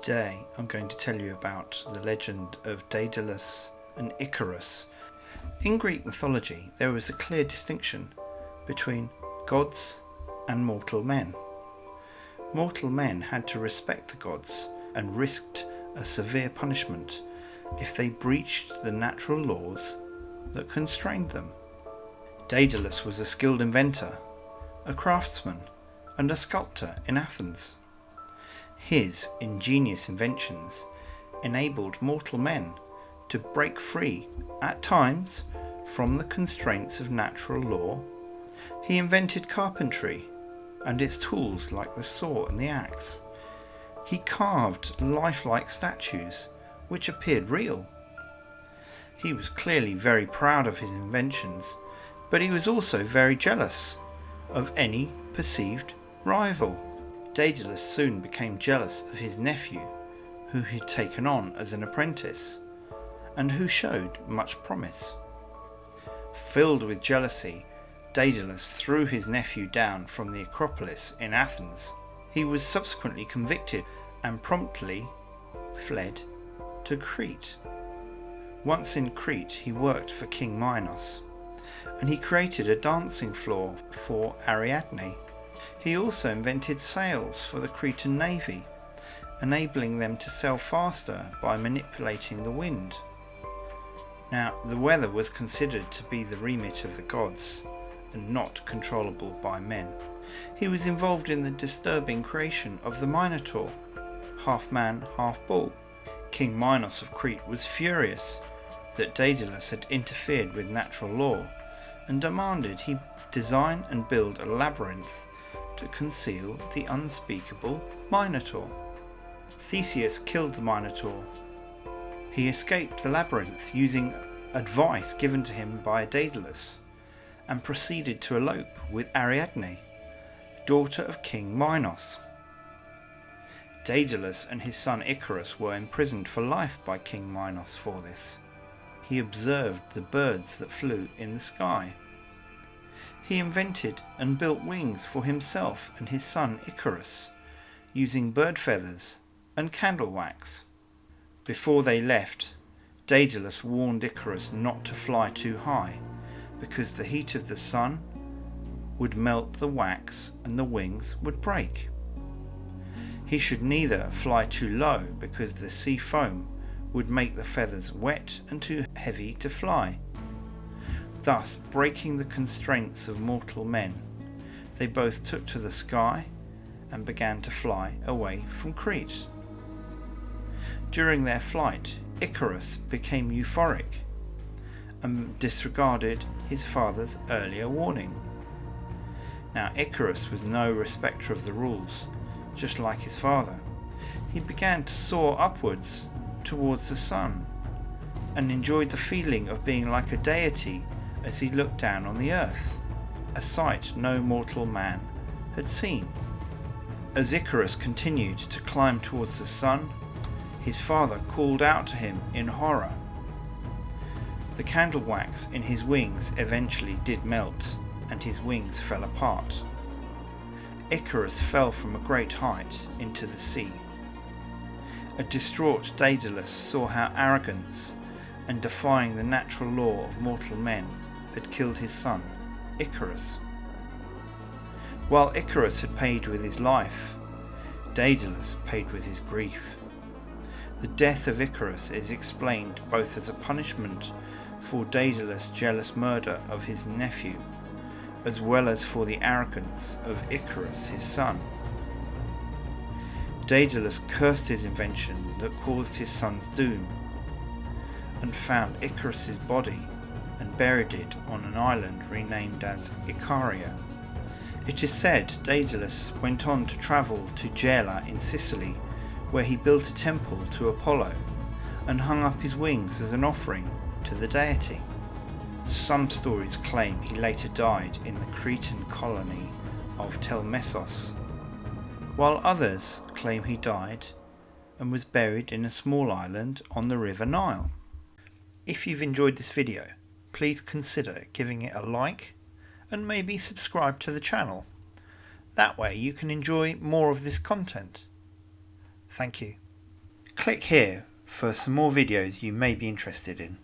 Today I'm going to tell you about the legend of Daedalus and Icarus. In Greek mythology there was a clear distinction between gods and mortal men. Mortal men had to respect the gods and risked a severe punishment if they breached the natural laws that constrained them. Daedalus was a skilled inventor, a craftsman, and a sculptor in Athens. His ingenious inventions enabled mortal men to break free, at times, from the constraints of natural law. He invented carpentry and its tools like the saw and the axe. He carved lifelike statues which appeared real. He was clearly very proud of his inventions, but he was also very jealous of any perceived rival. Daedalus soon became jealous of his nephew, who he had taken on as an apprentice, and who showed much promise. Filled with jealousy, Daedalus threw his nephew down from the Acropolis in Athens. He was subsequently convicted and promptly fled to Crete. Once in Crete, he worked for King Minos, and he created a dancing floor for Ariadne. He also invented sails for the Cretan navy, enabling them to sail faster by manipulating the wind. Now, the weather was considered to be the remit of the gods and not controllable by men. He was involved in the disturbing creation of the Minotaur, half man, half bull. King Minos of Crete was furious that Daedalus had interfered with natural law and demanded he design and build a labyrinth to conceal the unspeakable Minotaur. Theseus killed the Minotaur. He escaped the labyrinth using advice given to him by Daedalus and proceeded to elope with Ariadne, daughter of King Minos. Daedalus and his son Icarus were imprisoned for life by King Minos for this. He observed the birds that flew in the sky. He invented and built wings for himself and his son Icarus, using bird feathers and candle wax. Before they left, Daedalus warned Icarus not to fly too high, because the heat of the sun would melt the wax and the wings would break. He should neither fly too low, because the sea foam would make the feathers wet and too heavy to fly. Thus, breaking the constraints of mortal men, they both took to the sky and began to fly away from Crete. During their flight, Icarus became euphoric and disregarded his father's earlier warning. Now, Icarus was no respecter of the rules, just like his father. He began to soar upwards towards the sun and enjoyed the feeling of being like a deity as he looked down on the earth, a sight no mortal man had seen. As Icarus continued to climb towards the sun, his father called out to him in horror. The candle wax in his wings eventually did melt, and his wings fell apart. Icarus fell from a great height into the sea. A distraught Daedalus saw how arrogance and defying the natural law of mortal men had killed his son, Icarus. While Icarus had paid with his life, Daedalus paid with his grief. The death of Icarus is explained both as a punishment for Daedalus' jealous murder of his nephew, as well as for the arrogance of Icarus, his son. Daedalus cursed his invention that caused his son's doom, and found Icarus's body and buried it on an island renamed as Icaria. It is said Daedalus went on to travel to Gela in Sicily, where he built a temple to Apollo and hung up his wings as an offering to the deity. Some stories claim he later died in the Cretan colony of Telmessos, while others claim he died and was buried in a small island on the River Nile. If you've enjoyed this video, please consider giving it a like and maybe subscribe to the channel. That way you can enjoy more of this content. Thank you. Click here for some more videos you may be interested in.